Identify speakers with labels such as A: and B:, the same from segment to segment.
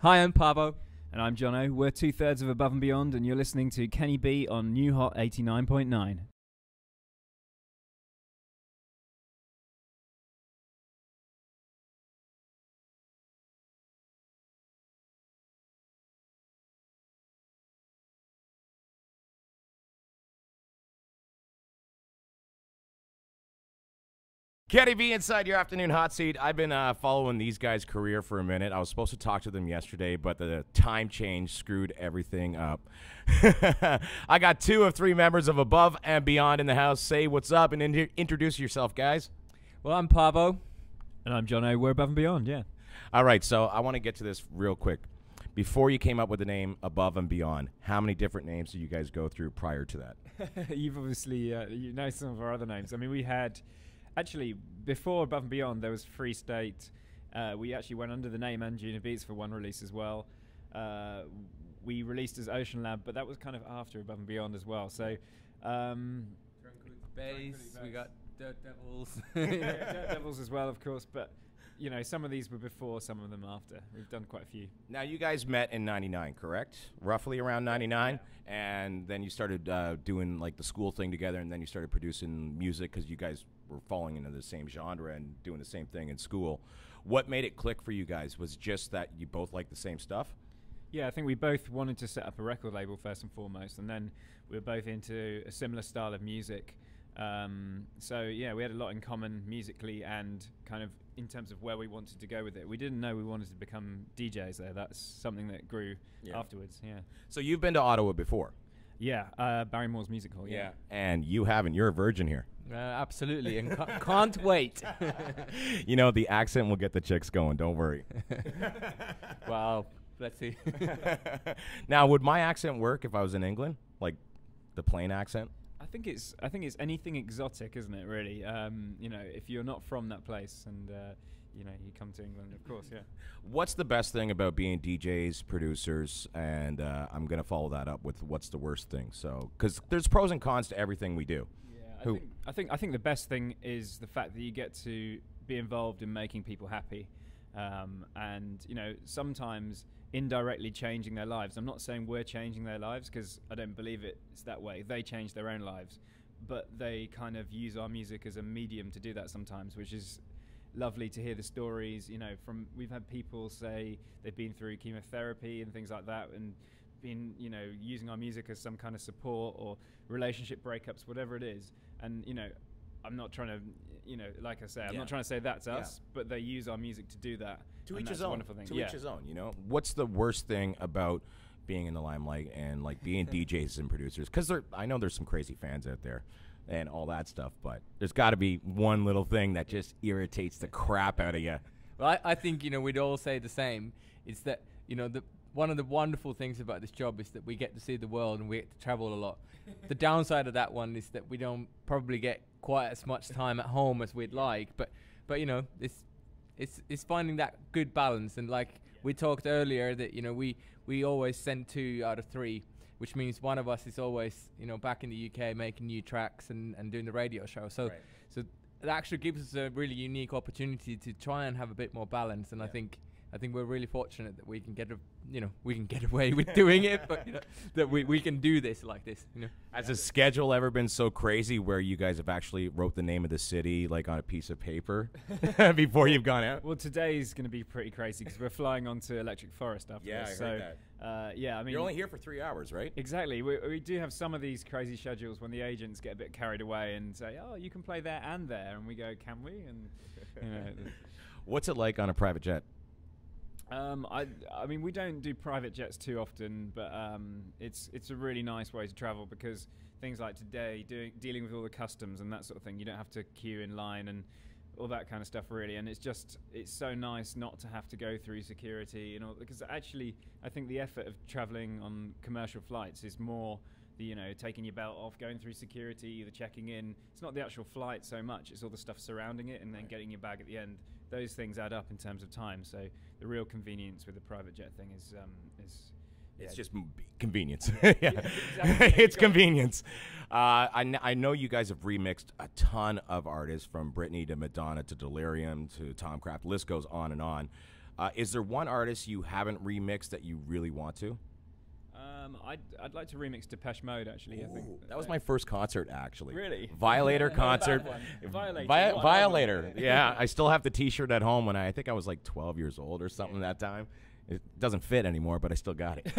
A: Hi, I'm Paavo.
B: And I'm Jono. We're 2/3 of Above and Beyond, and you're listening to KennyB on New Hot 89.9.
C: KennyB inside your afternoon hot seat. I've been following these guys' career for a minute. I was supposed to talk to them yesterday, but the time change screwed everything up. I got 2 of 3 members of Above and Beyond in the house. Say what's up and introduce yourself, guys.
A: Well, I'm Paavo.
B: And I'm Jono. We're Above and Beyond, yeah.
C: All right, so I want to get to this real quick. Before you came up with the name Above and Beyond, how many different names did you guys go through prior to that?
B: You've obviously, you know some of our other names. I mean, we had... Actually, before Above and Beyond, there was Free State. We actually went under the name A&B Beats for one release as well. We released as Ocean Lab, but that was kind of after Above and Beyond as well. So,
A: Bass, we got Dirt Devils.
B: Dirt Devils as well, of course. But, you know, some of these were before, some of them after. We've done quite a few.
C: Now, you guys met in 99, correct? Roughly around 99? Yeah. And then you started doing, like, the school thing together, and then you started producing music because you guys were falling into the same genre and doing the same thing in school. What made it click for you guys? Was just that you both liked the same stuff?
B: Yeah, I think we both wanted to set up a record label first and foremost, and then we were both into a similar style of music. So, yeah, we had a lot in common musically and kind of in terms of where we wanted to go with it. We didn't know we wanted to become DJs there. That's something that grew afterwards, yeah.
C: So you've been to Ottawa before?
B: Yeah, Barrymore's Music Hall, yeah.
C: And you haven't. You're a virgin here.
A: Absolutely, and can't wait.
C: You know, the accent will get the chicks going. Don't worry.
A: Wow, let's see.
C: Now, would my accent work if I was in England? Like the plain accent?
B: I think it's anything exotic, isn't it? Really, you know, if you're not from that place and you know you come to England, of course, yeah.
C: What's the best thing about being DJs, producers, and I'm gonna follow that up with what's the worst thing? So, because there's pros and cons to everything we do.
B: I think the best thing is the fact that you get to be involved in making people happy, and you know sometimes indirectly changing their lives. I'm not saying we're changing their lives because I don't believe it's that way. They change their own lives, but they kind of use our music as a medium to do that sometimes, which is lovely to hear the stories. You know, we've had people say they've been through chemotherapy and things like that, and been, you know, using our music as some kind of support or relationship breakups, whatever it is. And, you know, I'm not trying to, you know, like I say, I'm not trying to say that's us, but they use our music to do that.
C: To each his own. Wonderful thing. To
B: each
C: his own, you know? What's the worst thing about being in the limelight and, like, being DJs and producers? Because I know there's some crazy fans out there and all that stuff, but there's got to be one little thing that just irritates the crap out of you.
A: Well, I think, you know, we'd all say the same. It's that, you know, one of the wonderful things about this job is that we get to see the world and we get to travel a lot. The downside of that one is that we don't probably get quite as much time at home as we'd like, but you know, it's finding that good balance. And like we talked earlier, that, you know, we always send 2 out of 3, which means one of us is always, you know, back in the UK making new tracks and doing the radio show. So so that actually gives us a really unique opportunity to try and have a bit more balance. And I think we're really fortunate that we can get away with doing it, but you know, that we can do this like this. You know,
C: has the schedule ever been so crazy where you guys have actually wrote the name of the city like on a piece of paper before you've gone out?
B: Well, today's going to be pretty crazy because we're flying on to Electric Forest after this.
C: Yeah, I heard that.
B: Yeah, I mean,
C: you're only here for 3 hours, right?
B: Exactly. We do have some of these crazy schedules when the agents get a bit carried away and say, "Oh, you can play there and there," and we go, "Can we?" And you know,
C: what's it like on a private jet?
B: I mean, we don't do private jets too often, but it's a really nice way to travel because things like today, dealing with all the customs and that sort of thing, you don't have to queue in line and all that kind of stuff really. And it's so nice not to have to go through security and all, because actually I think the effort of traveling on commercial flights is more the, you know, taking your belt off, going through security, the checking in. It's not the actual flight so much, it's all the stuff surrounding it and then getting your bag at the end. Those things add up in terms of time. So the real convenience with the private jet thing is
C: it's just convenience.
B: Exactly.
C: It's convenience. I know you guys have remixed a ton of artists, from Britney to Madonna to Delirium to Tom Kraft. The list goes on and on. Is there one artist you haven't remixed that you really want to?
B: I'd like to remix Depeche Mode, actually. I think
C: That was my first concert, actually.
B: Really?
C: Violator concert.
B: Violator.
C: Violator. Yeah, I still have the T-shirt at home when I think I was like 12 years old or something that time. It doesn't fit anymore, but I still got it.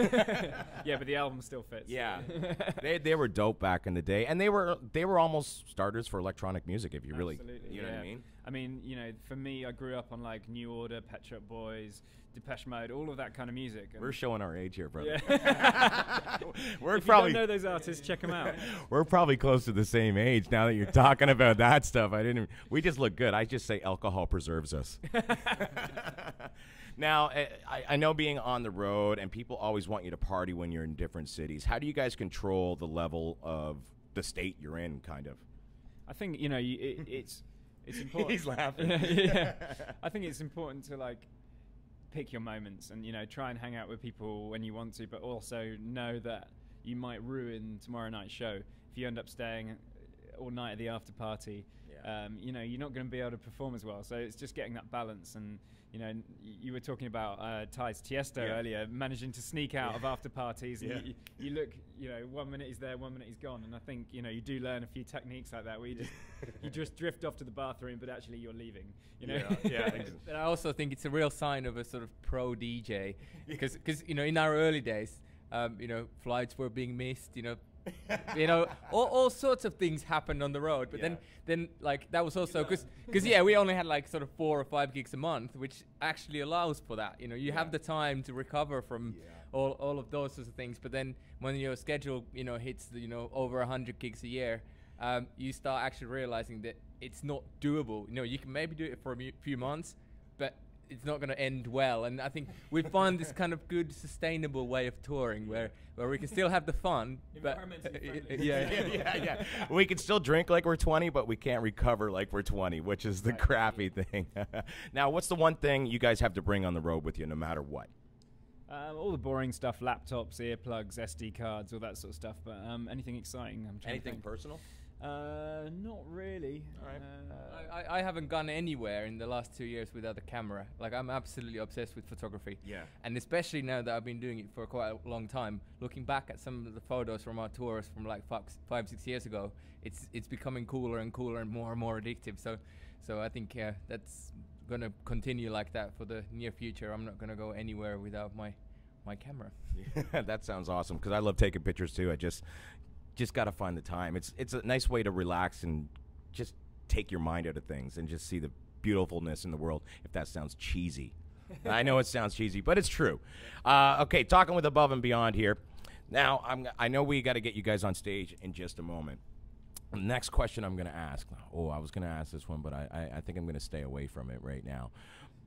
B: Yeah, but the album still fits.
C: Yeah, they were dope back in the day, and they were almost starters for electronic music. If you really, you know what I mean.
B: I mean, for me, I grew up on like New Order, Pet Shop Boys, Depeche Mode, all of that kind of music. And
C: we're showing our age here, brother.
B: Yeah.
C: We're
B: if
C: probably
B: you don't know those artists, check them out.
C: We're probably close to the same age now that you're talking about that stuff. We just look good. I just say alcohol preserves us. Now, I know being on the road and people always want you to party when you're in different cities. How do you guys control the level of the state you're in, kind of?
B: I think, it's important.
C: He's laughing.
B: Yeah. I think it's important to, like, pick your moments and, try and hang out with people when you want to, but also know that you might ruin tomorrow night's show. If you end up staying all night at the after party, you're not going to be able to perform as well. So it's just getting that balance. And you were talking about Ty's Tiesto earlier, managing to sneak out of after parties. And you look, 1 minute he's there, 1 minute he's gone. And I think you do learn a few techniques like that where you just drift off to the bathroom, but actually you're leaving.
A: But I also think it's a real sign of a sort of pro DJ, because in our early days, flights were being missed. All sorts of things happened on the road. But then like that was also because we only had like sort of 4 or 5 gigs a month, which actually allows for that. You have the time to recover from all of those sorts of things. But then when your schedule hits over 100 gigs a year, you start actually realizing that it's not doable. You can maybe do it for a few months, but it's not going to end well. And I think we find this kind of good, sustainable way of touring where we can still have the fun, but
C: yeah. We can still drink like we're 20, but we can't recover like we're 20, which is the crappy thing. Now, what's the one thing you guys have to bring on the road with you, no matter what?
B: All the boring stuff: laptops, earplugs, SD cards, all that sort of stuff. But anything exciting?
C: Anything personal?
B: Not really.
C: All right.
A: I haven't gone anywhere in the last 2 years without a camera. Like, I'm absolutely obsessed with photography.
C: Yeah.
A: And especially now that I've been doing it for quite a long time, looking back at some of the photos from our tours from like 5-6 years ago, it's becoming cooler and cooler and more addictive. So I think that's gonna continue like that for the near future. I'm not gonna go anywhere without my camera.
C: That sounds awesome, because I love taking pictures too. I just got to find the time. It's a nice way to relax and just take your mind out of things and just see the beautifulness in the world, if that sounds cheesy. I know it sounds cheesy, but it's true. Okay, talking with Above and Beyond here. Now, I know we got to get you guys on stage in just a moment. The next question I'm going to ask. Oh, I was going to ask this one, but I think I'm going to stay away from it right now.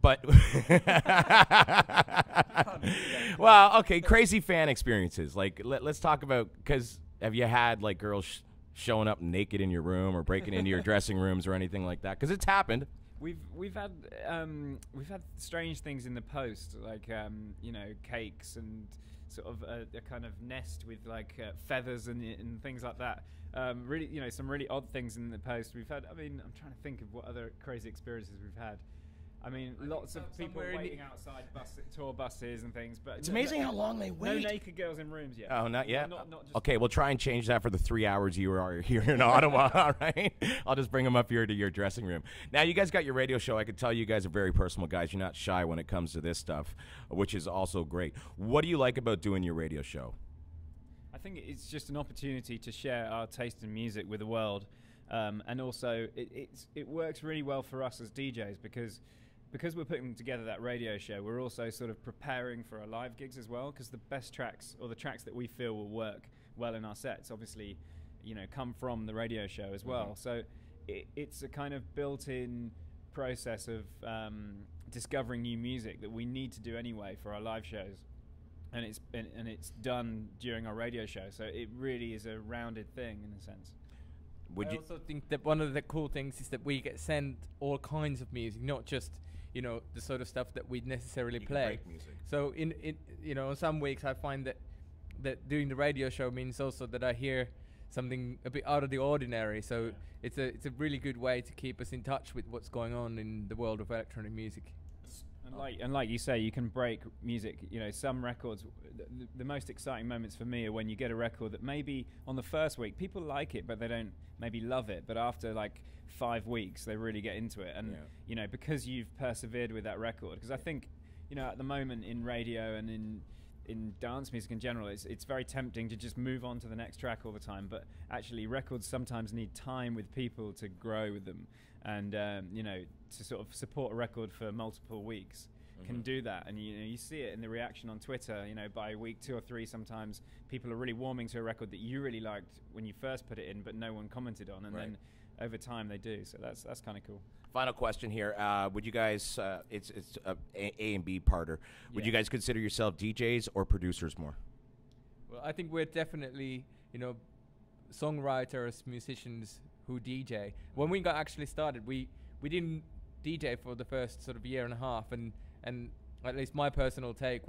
C: But, well, okay, crazy fan experiences. Like, let's talk about, because have you had, like, girls showing up naked in your room or breaking into your dressing rooms or anything like that? Because it's happened.
B: We've had strange things in the post, like cakes and sort of a kind of nest with like feathers and things like that. Really, some really odd things in the post. We've had. I mean, I'm trying to think of what other crazy experiences we've had. I mean, lots of people waiting outside tour buses and things. But
C: it's amazing how long they wait.
B: No naked girls in rooms yet.
C: Oh, not yet?
B: Not just
C: okay, we'll try and change that for the 3 hours you are here in Ottawa, all right? I'll just bring them up here to your dressing room. Now, you guys got your radio show. I can tell you guys are very personal guys. You're not shy when it comes to this stuff, which is also great. What do you like about doing your radio show?
B: I think it's just an opportunity to share our taste in music with the world. And also, it works really well for us as DJs because we're putting together that radio show, we're also sort of preparing for our live gigs as well, because the best tracks, or the tracks that we feel will work well in our sets, obviously, come from the radio show as well. So it's a kind of built-in process of discovering new music that we need to do anyway for our live shows. And it's done during our radio show, so it really is a rounded thing in a sense.
A: I also think that one of the cool things is that we get sent all kinds of music, not just the sort of stuff that we necessarily play. So in some weeks I find that doing the radio show means also that I hear something a bit out of the ordinary. So it's a really good way to keep us in touch with what's going on in the world of electronic music.
B: And like you say, you can break music. You know, some records, the most exciting moments for me are when you get a record that maybe on the first week people like it, but they don't maybe love it. But after like 5 weeks, they really get into it. And you know, because you've persevered with that record. Because I think, you know, at the moment in radio and in dance music in general, it's very tempting to just move on to the next track all the time. But actually, records sometimes need time with people to grow with them. And you know, to sort of support a record for multiple weeks can do that. And you know, you see it in the reaction on Twitter. You know, by week 2 or 3, sometimes people are really warming to a record that you really liked when you first put it in, but no one commented on. And then over time they do. So that's kind of cool. Final
C: question here: would you guys? It's A&B parter. Would you guys consider yourself DJs or producers more?
A: Well, I think we're definitely, you know, songwriters, musicians who DJ. When we got actually started, we didn't DJ for the first sort of year and a half, and at least my personal take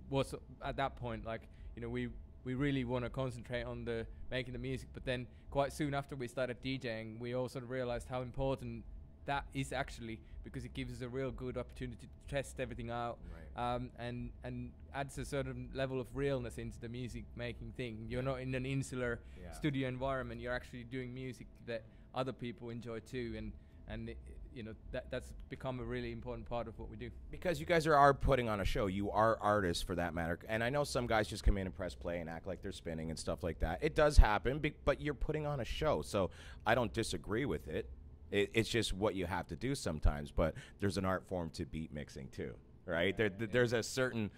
A: was at that point, like, you know, we really want to concentrate on making the music, but then quite soon after we started DJing, we all sort of realized how important that is actually, because it gives us a real good opportunity to test everything out, and adds a certain level of realness into the music making thing. You're not in an insular studio environment. You're actually doing music that other people enjoy too, and you know, that's become a really important part of what we do. Because you guys are putting on a show. You are artists, for that matter. And I know some guys just come in and press play and act like they're spinning and stuff like that. It does happen, but you're putting on a show, so I don't disagree with it. It's just what you have to do sometimes. But there's an art form to beat mixing too, right? There's a certain,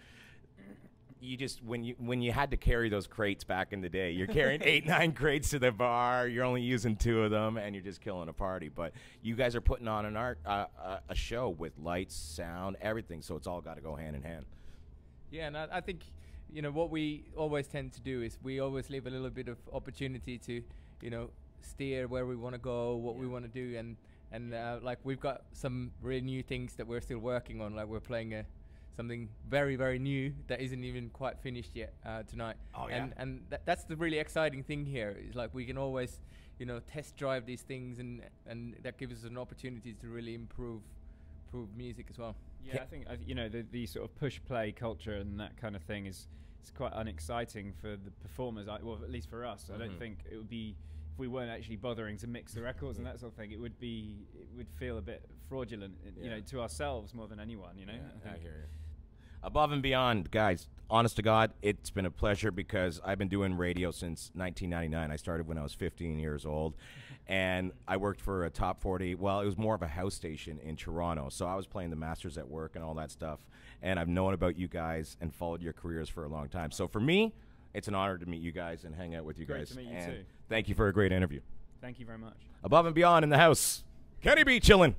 A: you just, when you had to carry those crates back in the day, you're carrying 8-9 crates to the bar, you're only using 2 of them, and you're just killing a party. But you guys are putting on a show with lights, sound, everything, so it's all got to go hand in hand. Yeah, and I think, you know, what we always tend to do is we always leave a little bit of opportunity to, you know, steer where we want to go, what we want to do, and like, we've got some really new things that we're still working on. Like, we're playing something very, very new that isn't even quite finished yet tonight. And that's the really exciting thing here. Is like, we can always, you know, test drive these things, and that gives us an opportunity to really improve music as well. Yeah, I think you know, the sort of push play culture and that kind of thing is quite unexciting for the performers. Well, at least for us, I don't think it would be. If we weren't actually bothering to mix the records and that sort of thing, it would feel a bit fraudulent, you know, to ourselves more than anyone, you know. I hear you. Above and beyond, guys, honest to God, it's been a pleasure, because I've been doing radio since 1999. I started when I was 15 years old, and I worked for a top 40. Well, it was more of a house station in Toronto, so I was playing the masters at work and all that stuff, and I've known about you guys and followed your careers for a long time. So for me, it's an honor to meet you guys and hang out with you guys. Great to meet you too. Thank you for a great interview.
B: Thank you very much.
C: Above and beyond in the house, KennyB chillin'.